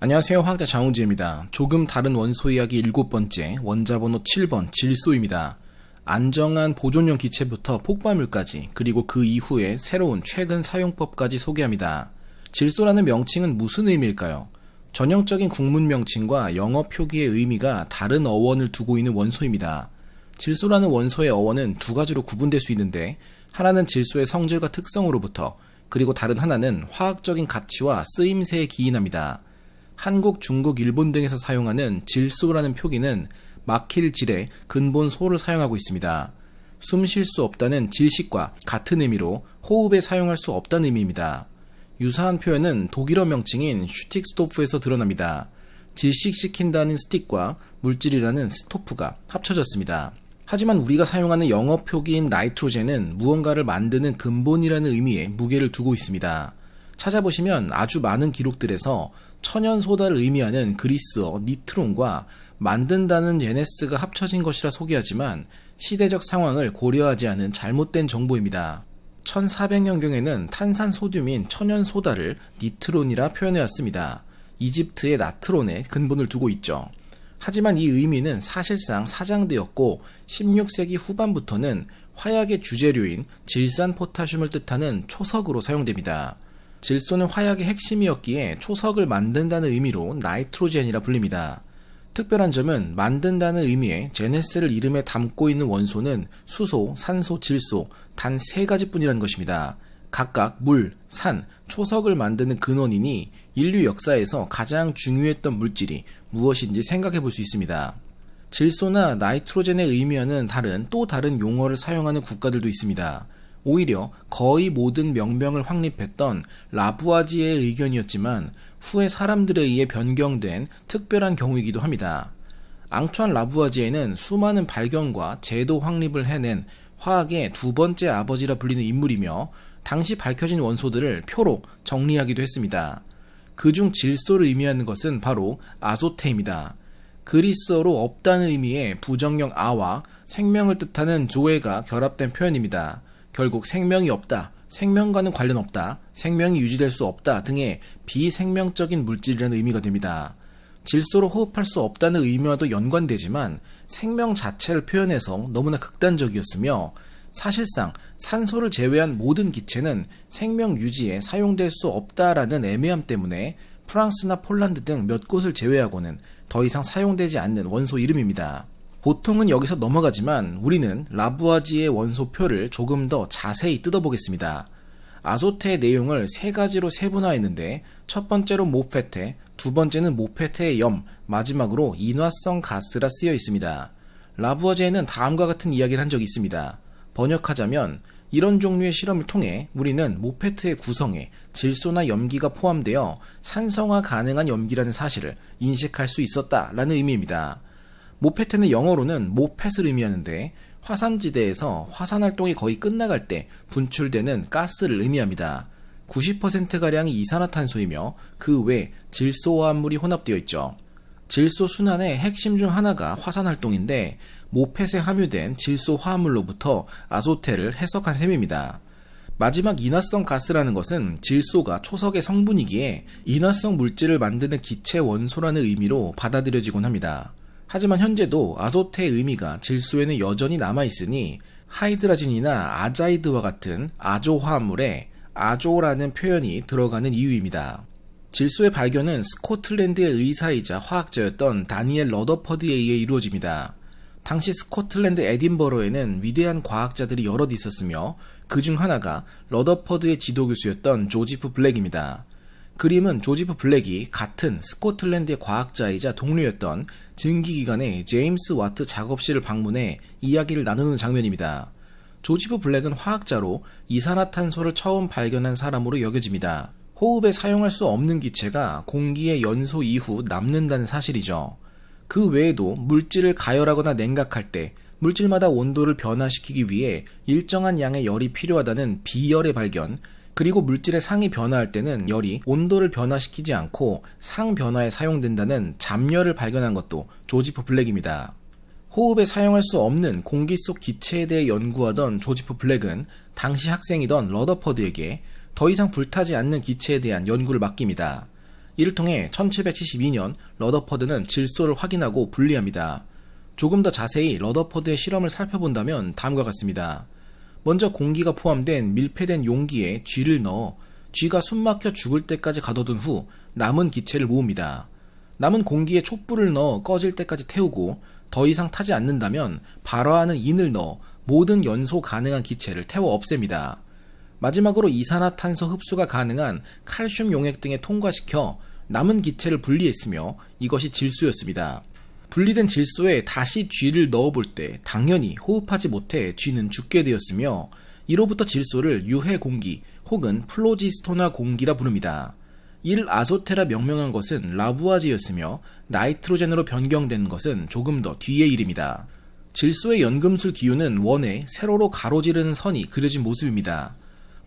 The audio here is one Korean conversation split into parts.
안녕하세요. 화학자 장우지입니다. 조금 다른 원소 이야기 7번째, 원자번호 7번 질소입니다. 안정한 보존용 기체부터 폭발물까지, 그리고 그 이후에 새로운 최근 사용법까지 소개합니다. 질소라는 명칭은 무슨 의미일까요? 전형적인 국문 명칭과 영어 표기의 의미가 다른 어원을 두고 있는 원소입니다. 질소라는 원소의 어원은 두 가지로 구분될 수 있는데, 하나는 질소의 성질과 특성으로부터, 그리고 다른 하나는 화학적인 가치와 쓰임새에 기인합니다. 한국, 중국, 일본 등에서 사용하는 질소라는 표기는 막힐 질에 근본 소를 사용하고 있습니다. 숨 쉴 수 없다는 질식과 같은 의미로 호흡에 사용할 수 없다는 의미입니다. 유사한 표현은 독일어 명칭인 슈틱스토프에서 드러납니다. 질식시킨다는 스틱과 물질이라는 스토프가 합쳐졌습니다. 하지만 우리가 사용하는 영어 표기인 나이트로젠은 무언가를 만드는 근본이라는 의미에 무게를 두고 있습니다. 찾아보시면 아주 많은 기록들에서 천연소다를 의미하는 그리스어 니트론과 만든다는 제네스가 합쳐진 것이라 소개하지만 시대적 상황을 고려하지 않은 잘못된 정보입니다. 1400년경에는 탄산소듐인 천연소다를 니트론이라 표현해왔습니다. 이집트의 나트론에 근본을 두고 있죠. 하지만 이 의미는 사실상 사장되었고 16세기 후반부터는 화약의 주재료인 질산포타슘을 뜻하는 초석으로 사용됩니다. 질소는 화약의 핵심이었기에 초석을 만든다는 의미로 나이트로젠이라 불립니다. 특별한 점은 만든다는 의미의 제네스를 이름에 담고 있는 원소는 수소, 산소, 질소 단 3가지 뿐이라는 것입니다. 각각 물, 산, 초석을 만드는 근원이니 인류 역사에서 가장 중요했던 물질이 무엇인지 생각해 볼 수 있습니다. 질소나 나이트로젠에 의미하는 또 다른 용어를 사용하는 국가들도 있습니다. 오히려 거의 모든 명명을 확립했던 라부아지에의 의견이었지만 후에 사람들에 의해 변경된 특별한 경우이기도 합니다. 앙투안 라부아지에는 수많은 발견과 제도 확립을 해낸 화학의 두 번째 아버지라 불리는 인물이며 당시 밝혀진 원소들을 표로 정리하기도 했습니다. 그중 질소를 의미하는 것은 바로 아조테입니다. 그리스어로 없다는 의미의 부정형 아와 생명을 뜻하는 조에가 결합된 표현입니다. 결국 생명이 없다, 생명과는 관련 없다, 생명이 유지될 수 없다 등의 비생명적인 물질이라는 의미가 됩니다. 질소로 호흡할 수 없다는 의미와도 연관되지만 생명 자체를 표현해서 너무나 극단적이었으며 사실상 산소를 제외한 모든 기체는 생명 유지에 사용될 수 없다라는 애매함 때문에 프랑스나 폴란드 등 몇 곳을 제외하고는 더 이상 사용되지 않는 원소 이름입니다. 보통은 여기서 넘어가지만 우리는 라부아지의 원소표를 조금 더 자세히 뜯어보겠습니다. 아조테의 내용을 3가지로 세분화했는데 첫 번째로 모페테, 두 번째는 모페테의 염, 마지막으로 인화성 가스라 쓰여 있습니다. 라부아지에는 다음과 같은 이야기를 한 적이 있습니다. 번역하자면 이런 종류의 실험을 통해 우리는 모페트의 구성에 질소나 염기가 포함되어 산성화 가능한 염기라는 사실을 인식할 수 있었다라는 의미입니다. 모페트는 영어로는 모펫을 의미하는데 화산지대에서 화산활동이 거의 끝나갈 때 분출되는 가스를 의미합니다. 90%가량이 이산화탄소이며 그 외 질소화합물이 혼합되어 있죠. 질소 순환의 핵심 중 하나가 화산활동인데 모펫에 함유된 질소 화합물로부터 아조테를 해석한 셈입니다. 마지막 인화성 가스라는 것은 질소가 초석의 성분이기에 인화성 물질을 만드는 기체 원소라는 의미로 받아들여지곤 합니다. 하지만 현재도 아조테의 의미가 질소에는 여전히 남아있으니 하이드라진이나 아자이드와 같은 아조 화합물에 아조라는 표현이 들어가는 이유입니다. 질소의 발견은 스코틀랜드의 의사이자 화학자였던 다니엘 러더퍼드에 의해 이루어집니다. 당시 스코틀랜드 에딘버러에는 위대한 과학자들이 여럿 있었으며 그 중 하나가 러더퍼드의 지도교수였던 조지프 블랙입니다. 그림은 조지프 블랙이 같은 스코틀랜드의 과학자이자 동료였던 증기기관의 제임스 와트 작업실을 방문해 이야기를 나누는 장면입니다. 조지프 블랙은 화학자로 이산화탄소를 처음 발견한 사람으로 여겨집니다. 호흡에 사용할 수 없는 기체가 공기의 연소 이후 남는다는 사실이죠. 그 외에도 물질을 가열하거나 냉각할 때 물질마다 온도를 변화시키기 위해 일정한 양의 열이 필요하다는 비열의 발견, 그리고 물질의 상이 변화할 때는 열이 온도를 변화시키지 않고 상 변화에 사용된다는 잡열을 발견한 것도 조지프 블랙입니다. 호흡에 사용할 수 없는 공기 속 기체에 대해 연구하던 조지프 블랙은 당시 학생이던 러더퍼드에게 더 이상 불타지 않는 기체에 대한 연구를 맡깁니다. 이를 통해 1772년 러더퍼드는 질소를 확인하고 분리합니다. 조금 더 자세히 러더퍼드의 실험을 살펴본다면 다음과 같습니다. 먼저 공기가 포함된 밀폐된 용기에 쥐를 넣어 쥐가 숨막혀 죽을 때까지 가둬둔 후 남은 기체를 모읍니다. 남은 공기에 촛불을 넣어 꺼질 때까지 태우고 더 이상 타지 않는다면 발화하는 인을 넣어 모든 연소 가능한 기체를 태워 없앱니다. 마지막으로 이산화탄소 흡수가 가능한 칼슘 용액 등에 통과시켜 남은 기체를 분리했으며 이것이 질소였습니다. 분리된 질소에 다시 쥐를 넣어볼 때 당연히 호흡하지 못해 쥐는 죽게 되었으며 이로부터 질소를 유해 공기 혹은 플로지스토나 공기라 부릅니다. 이를 아조테라 명명한 것은 라부아제였으며 나이트로젠으로 변경된 것은 조금 더 뒤의 일입니다. 질소의 연금술 기호는 원에 세로로 가로지르는 선이 그려진 모습입니다.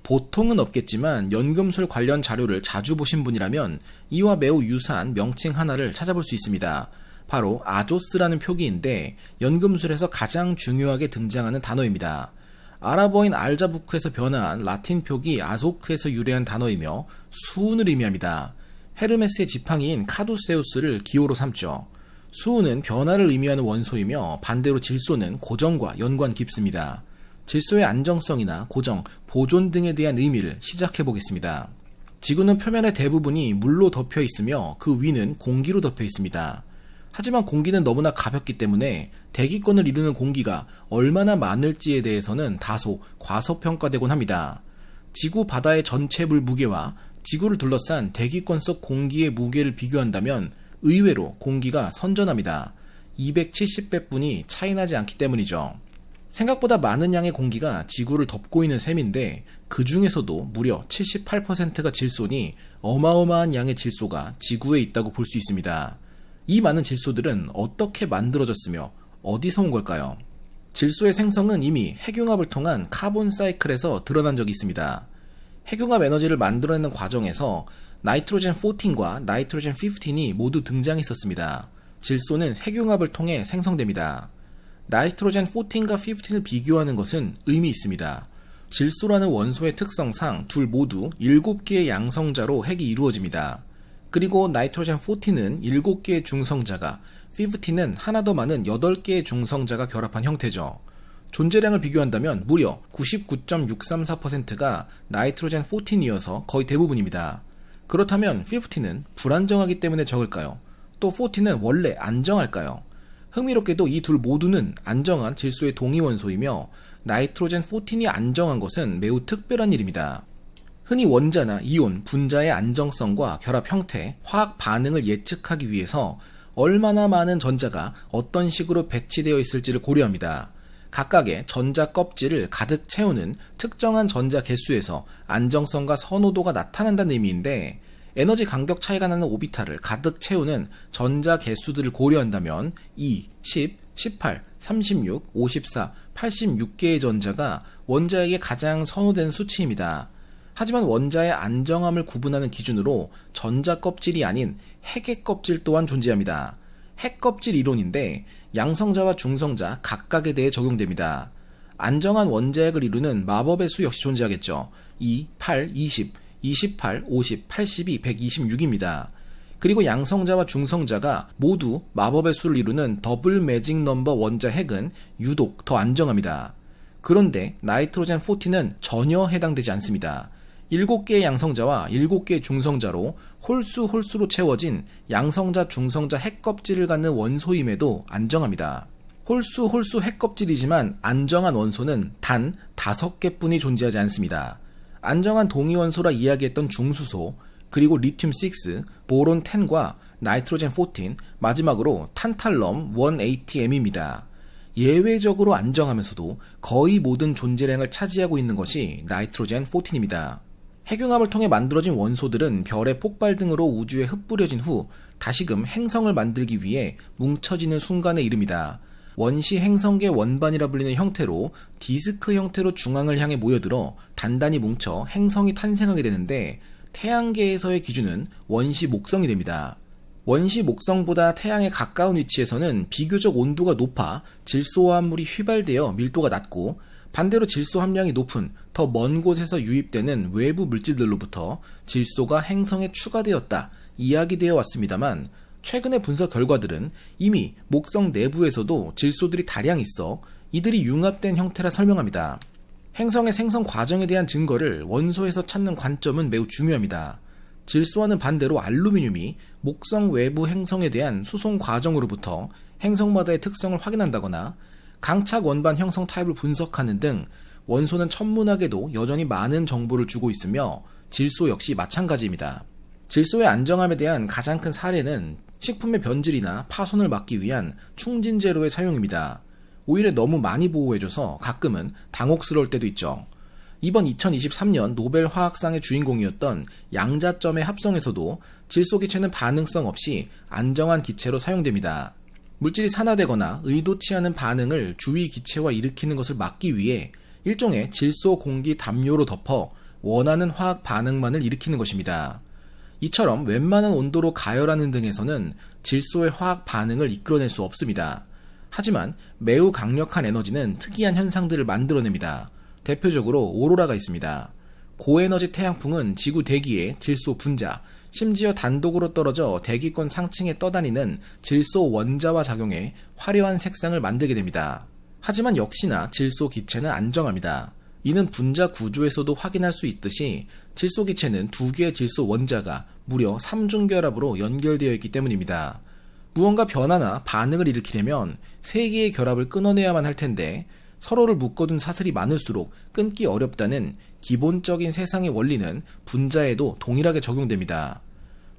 보통은 없겠지만 연금술 관련 자료를 자주 보신 분이라면 이와 매우 유사한 명칭 하나를 찾아볼 수 있습니다. 바로 아조스라는 표기인데 연금술에서 가장 중요하게 등장하는 단어입니다. 아랍어인 알자부크에서 변화한 라틴 표기 아소크에서 유래한 단어이며 수은을 의미합니다. 헤르메스의 지팡이인 카두세우스를 기호로 삼죠. 수은은 변화를 의미하는 원소이며 반대로 질소는 고정과 연관 깊습니다. 질소의 안정성이나 고정, 보존 등에 대한 의미를 시작해 보겠습니다. 지구는 표면의 대부분이 물로 덮여 있으며 그 위는 공기로 덮여 있습니다. 하지만 공기는 너무나 가볍기 때문에 대기권을 이루는 공기가 얼마나 많을지에 대해서는 다소 과소평가되곤 합니다. 지구 바다의 전체 물 무게와 지구를 둘러싼 대기권 속 공기의 무게를 비교한다면 의외로 공기가 선전합니다. 270배뿐이 차이나지 않기 때문이죠. 생각보다 많은 양의 공기가 지구를 덮고 있는 셈인데 그 중에서도 무려 78%가 질소니 어마어마한 양의 질소가 지구에 있다고 볼 수 있습니다. 이 많은 질소들은 어떻게 만들어졌으며 어디서 온 걸까요? 질소의 생성은 이미 핵융합을 통한 카본 사이클에서 드러난 적이 있습니다. 핵융합 에너지를 만들어내는 과정에서 나이트로젠 14과 나이트로젠 15이 모두 등장했었습니다. 질소는 핵융합을 통해 생성됩니다. 나이트로젠 14과 15를 비교하는 것은 의미 있습니다. 질소라는 원소의 특성상 둘 모두 7개의 양성자로 핵이 이루어집니다. 그리고 나이트로젠 14는 7개의 중성자가, 15는 하나 더 많은 8개의 중성자가 결합한 형태죠. 존재량을 비교한다면 무려 99.634%가 나이트로젠 14이어서 거의 대부분입니다. 그렇다면 15는 불안정하기 때문에 적을까요? 또 14는 원래 안정할까요? 흥미롭게도 이 둘 모두는 안정한 질소의 동위원소이며 나이트로젠 14이 안정한 것은 매우 특별한 일입니다. 흔히 원자나 이온, 분자의 안정성과 결합 형태, 화학 반응을 예측하기 위해서 얼마나 많은 전자가 어떤 식으로 배치되어 있을지를 고려합니다. 각각의 전자 껍질을 가득 채우는 특정한 전자 개수에서 안정성과 선호도가 나타난다는 의미인데 에너지 간격 차이가 나는 오비탈을 가득 채우는 전자 개수들을 고려한다면 2, 10, 18, 36, 54, 86개의 전자가 원자에게 가장 선호되는 수치입니다. 하지만 원자의 안정함을 구분하는 기준으로 전자 껍질이 아닌 핵의 껍질 또한 존재합니다. 핵 껍질 이론인데 양성자와 중성자 각각에 대해 적용됩니다. 안정한 원자핵을 이루는 마법의 수 역시 존재하겠죠. 2, 8, 20, 28, 50, 82, 126입니다. 그리고 양성자와 중성자가 모두 마법의 수를 이루는 더블 매직 넘버 원자 핵은 유독 더 안정합니다. 그런데 나이트로젠 14는 전혀 해당되지 않습니다. 7개의 양성자와 7개의 중성자로 홀수로 채워진 양성자 중성자 핵껍질을 갖는 원소임에도 안정합니다. 홀수 핵껍질이지만 안정한 원소는 단 5개뿐이 존재하지 않습니다. 안정한 동위원소라 이야기했던 중수소, 그리고 리튬6, 보론 10과 나이트로젠 14, 마지막으로 탄탈럼 180M입니다. 예외적으로 안정하면서도 거의 모든 존재량을 차지하고 있는 것이 나이트로젠 14입니다. 핵융합을 통해 만들어진 원소들은 별의 폭발 등으로 우주에 흩뿌려진 후 다시금 행성을 만들기 위해 뭉쳐지는 순간에 이릅니다. 원시 행성계 원반이라 불리는 형태로 디스크 형태로 중앙을 향해 모여들어 단단히 뭉쳐 행성이 탄생하게 되는데 태양계에서의 기준은 원시 목성이 됩니다. 원시 목성보다 태양에 가까운 위치에서는 비교적 온도가 높아 질소 화합물이 휘발되어 밀도가 낮고 반대로 질소 함량이 높은 더 먼 곳에서 유입되는 외부 물질들로부터 질소가 행성에 추가되었다. 이야기되어 왔습니다만 최근의 분석 결과들은 이미 목성 내부에서도 질소들이 다량 있어 이들이 융합된 형태라 설명합니다. 행성의 생성 과정에 대한 증거를 원소에서 찾는 관점은 매우 중요합니다. 질소와는 반대로 알루미늄이 목성 외부 행성에 대한 수송 과정으로부터 행성마다의 특성을 확인한다거나 강착 원반 형성 타입을 분석하는 등 원소는 천문학에도 여전히 많은 정보를 주고 있으며 질소 역시 마찬가지입니다. 질소의 안정함에 대한 가장 큰 사례는 식품의 변질이나 파손을 막기 위한 충진제로의 사용입니다. 오히려 너무 많이 보호해줘서 가끔은 당혹스러울 때도 있죠. 이번 2023년 노벨 화학상의 주인공이었던 양자점의 합성에서도 질소 기체는 반응성 없이 안정한 기체로 사용됩니다. 물질이 산화되거나 의도치 않은 반응을 주위 기체와 일으키는 것을 막기 위해 일종의 질소 공기 담요로 덮어 원하는 화학 반응만을 일으키는 것입니다. 이처럼 웬만한 온도로 가열하는 등에서는 질소의 화학 반응을 이끌어낼 수 없습니다. 하지만 매우 강력한 에너지는 특이한 현상들을 만들어냅니다. 대표적으로 오로라가 있습니다. 고에너지 태양풍은 지구 대기에 질소 분자, 심지어 단독으로 떨어져 대기권 상층에 떠다니는 질소 원자와 작용해 화려한 색상을 만들게 됩니다. 하지만 역시나 질소 기체는 안정합니다. 이는 분자 구조에서도 확인할 수 있듯이 질소 기체는 두 개의 질소 원자가 무려 3중결합으로 연결되어 있기 때문입니다. 무언가 변화나 반응을 일으키려면 세 개의 결합을 끊어내야만 할 텐데 서로를 묶어둔 사슬이 많을수록 끊기 어렵다는 기본적인 세상의 원리는 분자에도 동일하게 적용됩니다.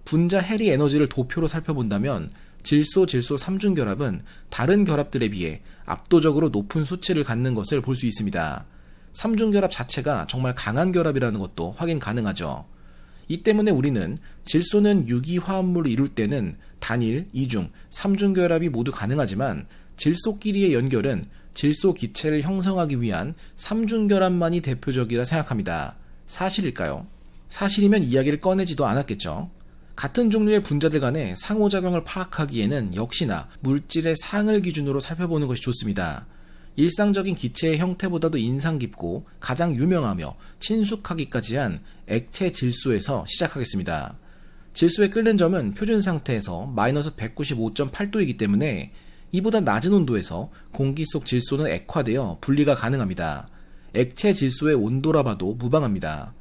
분자 해리 에너지를 도표로 살펴본다면 질소 3중결합은 다른 결합들에 비해 압도적으로 높은 수치를 갖는 것을 볼 수 있습니다. 3중결합 자체가 정말 강한 결합이라는 것도 확인 가능하죠. 이 때문에 우리는 질소는 유기화합물을 이룰 때는 단일, 이중, 3중결합이 모두 가능하지만 질소끼리의 연결은 질소 기체를 형성하기 위한 3중결합만이 대표적이라 생각합니다. 사실일까요? 사실이면 이야기를 꺼내지도 않았겠죠. 같은 종류의 분자들 간의 상호작용을 파악하기에는 역시나 물질의 상을 기준으로 살펴보는 것이 좋습니다. 일상적인 기체의 형태보다도 인상 깊고 가장 유명하며 친숙하기까지 한 액체 질소에서 시작하겠습니다. 질소의 끓는 점은 표준 상태에서 마이너스 195.8도이기 때문에 이보다 낮은 온도에서 공기 속 질소는 액화되어 분리가 가능합니다. 액체 질소의 온도라 봐도 무방합니다.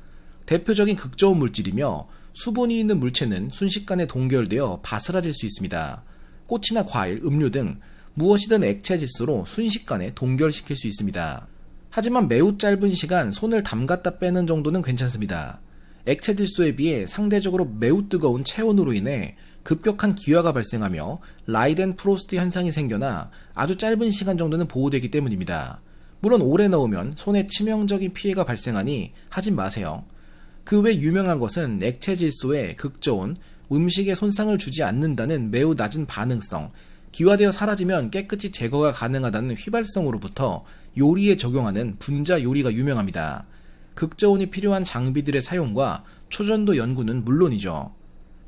대표적인 극저온 물질이며 수분이 있는 물체는 순식간에 동결되어 바스라질 수 있습니다. 꽃이나 과일, 음료 등 무엇이든 액체 질소로 순식간에 동결시킬 수 있습니다. 하지만 매우 짧은 시간 손을 담갔다 빼는 정도는 괜찮습니다. 액체 질소에 비해 상대적으로 매우 뜨거운 체온으로 인해 급격한 기화가 발생하며 라이덴 프로스트 현상이 생겨나 아주 짧은 시간 정도는 보호되기 때문입니다. 물론 오래 넣으면 손에 치명적인 피해가 발생하니 하진 마세요. 그 외 유명한 것은 액체 질소의 극저온, 음식에 손상을 주지 않는다는 매우 낮은 반응성, 기화되어 사라지면 깨끗이 제거가 가능하다는 휘발성으로부터 요리에 적용하는 분자 요리가 유명합니다. 극저온이 필요한 장비들의 사용과 초전도 연구는 물론이죠.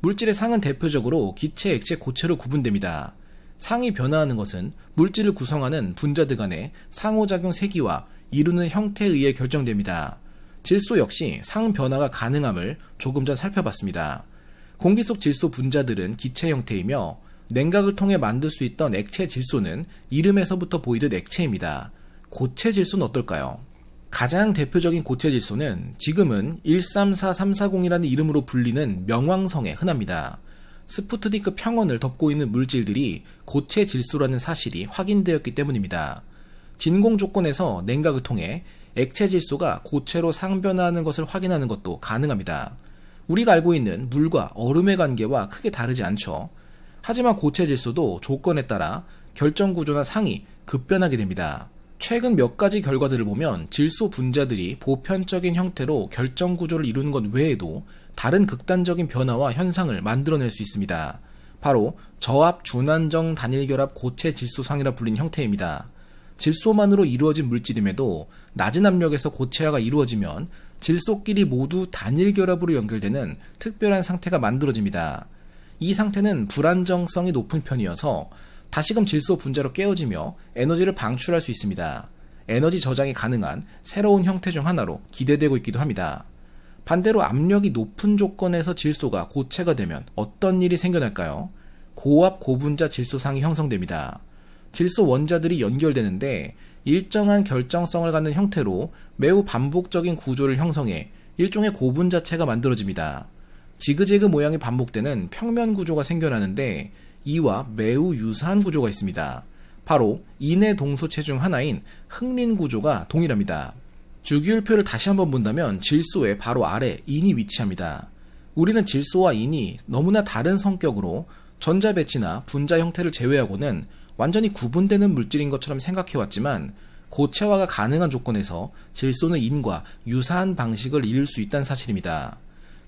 물질의 상은 대표적으로 기체, 액체, 고체로 구분됩니다. 상이 변화하는 것은 물질을 구성하는 분자들 간의 상호작용 세기와 이루는 형태에 의해 결정됩니다. 질소 역시 상 변화가 가능함을 조금 전 살펴봤습니다. 공기 속 질소 분자들은 기체 형태이며 냉각을 통해 만들 수 있던 액체 질소는 이름에서부터 보이듯 액체입니다. 고체 질소는 어떨까요? 가장 대표적인 고체 질소는 지금은 134340이라는 이름으로 불리는 명왕성에 흔합니다. 스푸트니크 평원을 덮고 있는 물질들이 고체 질소라는 사실이 확인되었기 때문입니다. 진공 조건에서 냉각을 통해 액체 질소가 고체로 상변화하는 것을 확인하는 것도 가능합니다. 우리가 알고 있는 물과 얼음의 관계와 크게 다르지 않죠. 하지만 고체 질소도 조건에 따라 결정 구조나 상이 급변하게 됩니다. 최근 몇 가지 결과들을 보면 질소 분자들이 보편적인 형태로 결정 구조를 이루는 것 외에도 다른 극단적인 변화와 현상을 만들어낼 수 있습니다. 바로 저압 준안정 단일결합 고체 질소상이라 불리는 형태입니다. 질소만으로 이루어진 물질임에도 낮은 압력에서 고체화가 이루어지면 질소끼리 모두 단일결합으로 연결되는 특별한 상태가 만들어집니다. 이 상태는 불안정성이 높은 편이어서 다시금 질소 분자로 깨어지며 에너지를 방출할 수 있습니다. 에너지 저장이 가능한 새로운 형태 중 하나로 기대되고 있기도 합니다. 반대로 압력이 높은 조건에서 질소가 고체가 되면 어떤 일이 생겨날까요? 고압 고분자 질소상이 형성됩니다. 질소 원자들이 연결되는데 일정한 결정성을 갖는 형태로 매우 반복적인 구조를 형성해 일종의 고분자체가 만들어집니다. 지그재그 모양이 반복되는 평면 구조가 생겨나는데 이와 매우 유사한 구조가 있습니다. 바로 인의 동소체 중 하나인 흑린 구조가 동일합니다. 주기율표를 다시 한번 본다면 질소의 바로 아래 인이 위치합니다. 우리는 질소와 인이 너무나 다른 성격으로 전자 배치나 분자 형태를 제외하고는 완전히 구분되는 물질인 것처럼 생각해왔지만 고체화가 가능한 조건에서 질소는 인과 유사한 방식을 이룰 수 있다는 사실입니다.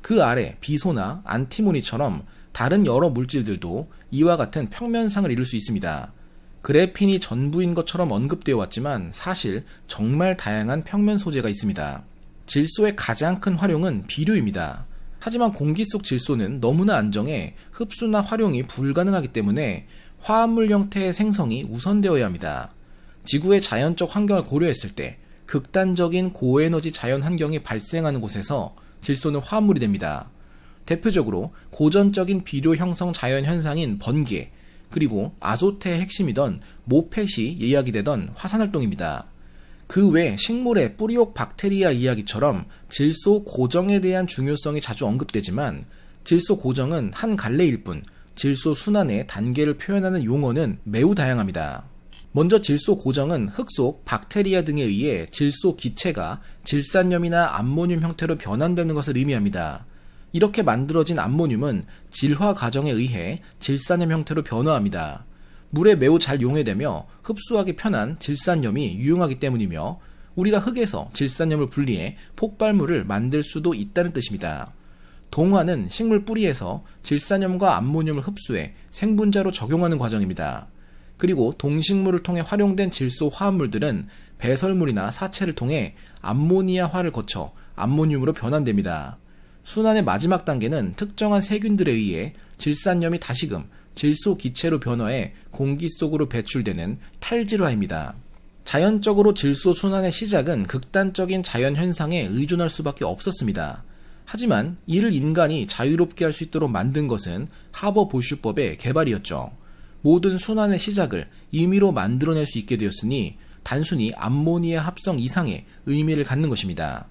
그 아래 비소나 안티모니처럼 다른 여러 물질들도 이와 같은 평면상을 이룰 수 있습니다. 그래핀이 전부인 것처럼 언급되어 왔지만 사실 정말 다양한 평면 소재가 있습니다. 질소의 가장 큰 활용은 비료입니다. 하지만 공기 속 질소는 너무나 안정해 흡수나 활용이 불가능하기 때문에 화합물 형태의 생성이 우선되어야 합니다. 지구의 자연적 환경을 고려했을 때 극단적인 고에너지 자연 환경이 발생하는 곳에서 질소는 화합물이 됩니다. 대표적으로 고전적인 비료 형성 자연 현상인 번개, 그리고 아조트의 핵심이던 모펫이 이야기 되던 화산활동입니다. 그 외 식물의 뿌리옥 박테리아 이야기처럼 질소 고정에 대한 중요성이 자주 언급되지만 질소 고정은 한 갈래일 뿐 질소 순환의 단계를 표현하는 용어는 매우 다양합니다. 먼저 질소 고정은 흙 속 박테리아 등에 의해 질소 기체가 질산염이나 암모늄 형태로 변환되는 것을 의미합니다. 이렇게 만들어진 암모늄은 질화 과정에 의해 질산염 형태로 변화합니다. 물에 매우 잘 용해되며 흡수하기 편한 질산염이 유용하기 때문이며 우리가 흙에서 질산염을 분리해 폭발물을 만들 수도 있다는 뜻입니다. 동화는 식물 뿌리에서 질산염과 암모늄을 흡수해 생분자로 적용하는 과정입니다. 그리고 동식물을 통해 활용된 질소 화합물들은 배설물이나 사체를 통해 암모니아화를 거쳐 암모늄으로 변환됩니다. 순환의 마지막 단계는 특정한 세균들에 의해 질산염이 다시금 질소 기체로 변화해 공기 속으로 배출되는 탈질화입니다. 자연적으로 질소 순환의 시작은 극단적인 자연 현상에 의존할 수밖에 없었습니다. 하지만 이를 인간이 자유롭게 할 수 있도록 만든 것은 하버 보슈법의 개발이었죠. 모든 순환의 시작을 임의로 만들어낼 수 있게 되었으니 단순히 암모니아 합성 이상의 의미를 갖는 것입니다.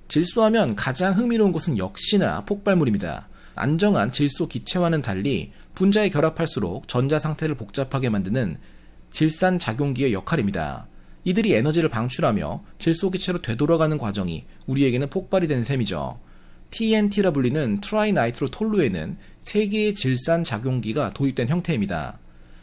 질소하면 가장 흥미로운 것은 역시나 폭발물입니다. 안정한 질소 기체와는 달리 분자에 결합할수록 전자 상태를 복잡하게 만드는 질산작용기의 역할입니다. 이들이 에너지를 방출하며 질소 기체로 되돌아가는 과정이 우리에게는 폭발이 되는 셈이죠. TNT라 불리는 트라이나이트로톨루에는 3개의 질산작용기가 도입된 형태입니다.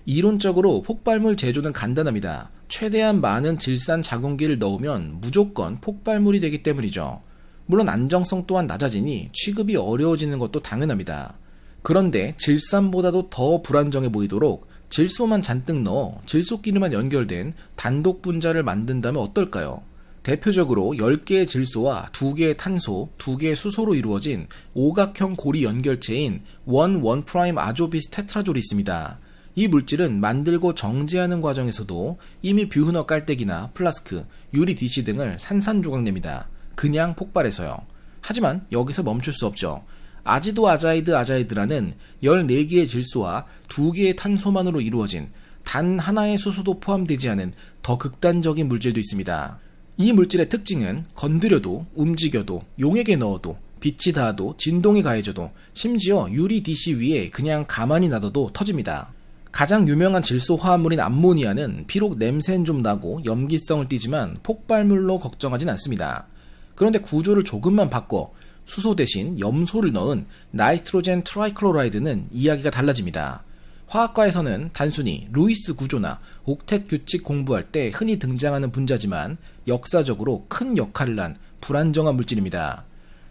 이론적으로 폭발물 제조는 간단합니다. 최대한 많은 질산작용기를 넣으면 무조건 폭발물이 되기 때문이죠. 물론 안정성 또한 낮아지니 취급이 어려워지는 것도 당연합니다. 그런데 질산보다도 더 불안정해 보이도록 질소만 잔뜩 넣어 질소끼리만 연결된 단독 분자를 만든다면 어떨까요? 대표적으로 10개의 질소와 2개의 탄소, 2개의 수소로 이루어진 오각형 고리 연결체인 1,1' 아조비스 테트라졸이 있습니다. 이 물질은 만들고 정제하는 과정에서도 이미 뷰흐너 깔때기나 플라스크, 유리 DC 등을 산산조각냅니다. 그냥 폭발해서요. 하지만 여기서 멈출 수 없죠. 아지도 아자이드라는 14개의 질소와 2개의 탄소만으로 이루어진 단 하나의 수소도 포함되지 않은 더 극단적인 물질도 있습니다. 이 물질의 특징은 건드려도 움직여도 용액에 넣어도 빛이 닿아도 진동이 가해져도 심지어 유리 DC 위에 그냥 가만히 놔둬도 터집니다. 가장 유명한 질소 화합물인 암모니아는 비록 냄새는 좀 나고 염기성을 띠지만 폭발물로 걱정하진 않습니다. 그런데 구조를 조금만 바꿔 수소 대신 염소를 넣은 나이트로젠 트라이클로라이드는 이야기가 달라집니다. 화학과에서는 단순히 루이스 구조나 옥텟 규칙 공부할 때 흔히 등장하는 분자지만 역사적으로 큰 역할을 한 불안정한 물질입니다.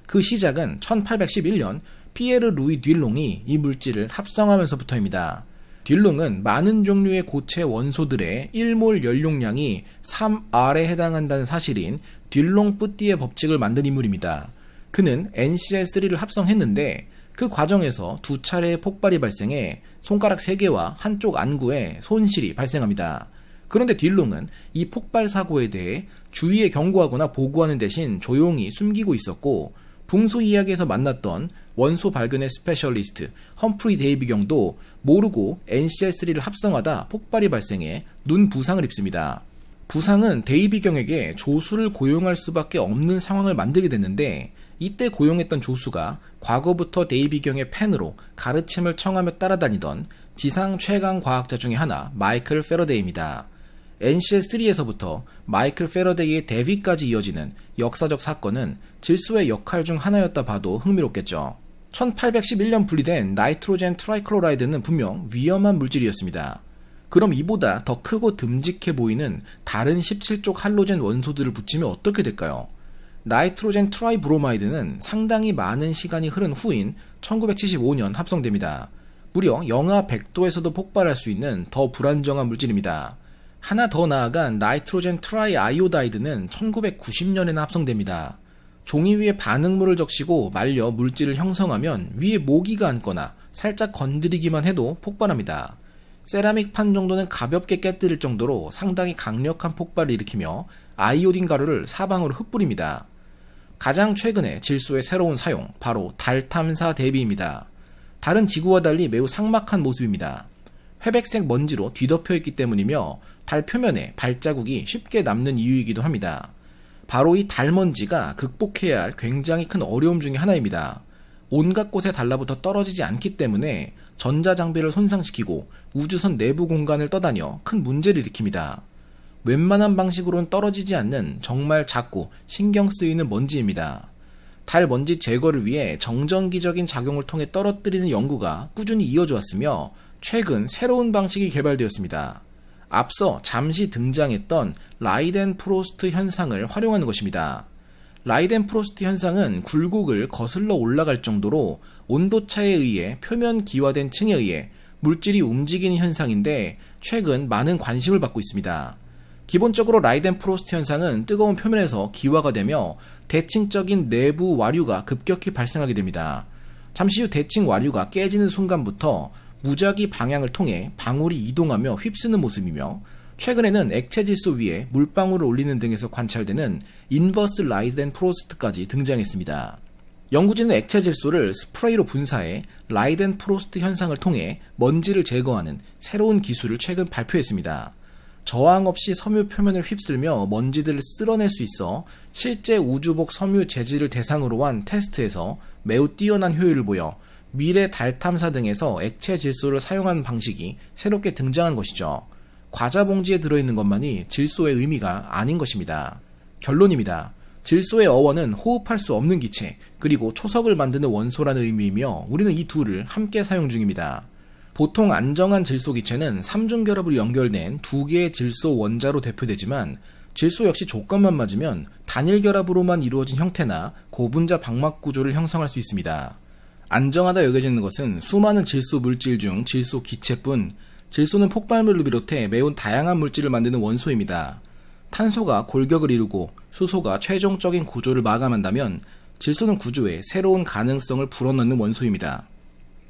그 시작은 1811년 피에르 루이 듈롱이 이 물질을 합성하면서부터입니다. 듈롱은 많은 종류의 고체 원소들의 1몰 연료량이 3R에 해당한다는 사실인 듈롱-뿌띠의 법칙을 만든 인물입니다. 그는 NCl3를 합성했는데 그 과정에서 2차례의 폭발이 발생해 손가락 3개와 한쪽 안구에 손실이 발생합니다. 그런데 듈롱은 이 폭발 사고에 대해 주위에 경고하거나 보고하는 대신 조용히 숨기고 있었고 붕소 이야기에서 만났던 원소 발견의 스페셜리스트 험프리 데이비경도 모르고 NCl3를 합성하다 폭발이 발생해 눈 부상을 입습니다. 부상은 데이비경에게 조수를 고용할 수밖에 없는 상황을 만들게 됐는데, 이때 고용했던 조수가 과거부터 데이비경의 팬으로 가르침을 청하며 따라다니던 지상 최강 과학자 중에 하나 마이클 패러데이입니다. NCl3에서부터 마이클 패러데이의 데뷔까지 이어지는 역사적 사건은 질소의 역할 중 하나였다 봐도 흥미롭겠죠. 1811년 분리된 나이트로젠 트라이클로라이드는 분명 위험한 물질이었습니다. 그럼 이보다 더 크고 듬직해 보이는 다른 17족 할로젠 원소들을 붙이면 어떻게 될까요? 나이트로젠 트라이브로마이드는 상당히 많은 시간이 흐른 후인 1975년 합성됩니다. 무려 영하 100도에서도 폭발할 수 있는 더 불안정한 물질입니다. 하나 더 나아간 나이트로젠 트라이아이오다이드는 1990년에나 합성됩니다. 종이 위에 반응물을 적시고 말려 물질을 형성하면 위에 모기가 앉거나 살짝 건드리기만 해도 폭발합니다. 세라믹 판 정도는 가볍게 깨뜨릴 정도로 상당히 강력한 폭발을 일으키며 아이오딘 가루를 사방으로 흩뿌립니다. 가장 최근에 질소의 새로운 사용, 바로 달 탐사 대비입니다. 달은 지구와 달리 매우 삭막한 모습입니다. 회백색 먼지로 뒤덮여 있기 때문이며 달 표면에 발자국이 쉽게 남는 이유이기도 합니다. 바로 이 달먼지가 극복해야 할 굉장히 큰 어려움 중에 하나입니다. 온갖 곳에 달라붙어 떨어지지 않기 때문에 전자장비를 손상시키고 우주선 내부 공간을 떠다녀 큰 문제를 일으킵니다. 웬만한 방식으로는 떨어지지 않는 정말 작고 신경 쓰이는 먼지입니다. 달 먼지 제거를 위해 정전기적인 작용을 통해 떨어뜨리는 연구가 꾸준히 이어져 왔으며 최근 새로운 방식이 개발되었습니다. 앞서 잠시 등장했던 라이덴프로스트 현상을 활용하는 것입니다. 라이덴프로스트 현상은 굴곡을 거슬러 올라갈 정도로 온도차에 의해 표면 기화된 층에 의해 물질이 움직이는 현상인데 최근 많은 관심을 받고 있습니다. 기본적으로 라이덴프로스트 현상은 뜨거운 표면에서 기화가 되며 대칭적인 내부 와류가 급격히 발생하게 됩니다. 잠시 후 대칭 와류가 깨지는 순간부터 무작위 방향을 통해 방울이 이동하며 휩쓰는 모습이며, 최근에는 액체 질소 위에 물방울을 올리는 등에서 관찰되는 인버스 라이덴프로스트까지 등장했습니다. 연구진은 액체 질소를 스프레이로 분사해 라이덴프로스트 현상을 통해 먼지를 제거하는 새로운 기술을 최근 발표했습니다. 저항 없이 섬유 표면을 휩쓸며 먼지들을 쓸어낼 수 있어 실제 우주복 섬유 재질을 대상으로 한 테스트에서 매우 뛰어난 효율을 보여 미래 달 탐사 등에서 액체 질소를 사용하는 방식이 새롭게 등장한 것이죠. 과자 봉지에 들어있는 것만이 질소의 의미가 아닌 것입니다. 결론입니다. 질소의 어원은 호흡할 수 없는 기체, 그리고 초석을 만드는 원소라는 의미이며 우리는 이 둘을 함께 사용 중입니다. 보통 안정한 질소 기체는 삼중결합으로 연결된 두 개의 질소 원자로 대표되지만, 질소 역시 조건만 맞으면 단일 결합으로만 이루어진 형태나 고분자 방막 구조를 형성할 수 있습니다. 안정하다 여겨지는 것은 수많은 질소 물질 중 질소 기체뿐, 질소는 폭발물을 비롯해 매우 다양한 물질을 만드는 원소입니다. 탄소가 골격을 이루고 수소가 최종적인 구조를 마감한다면 질소는 구조에 새로운 가능성을 불어넣는 원소입니다.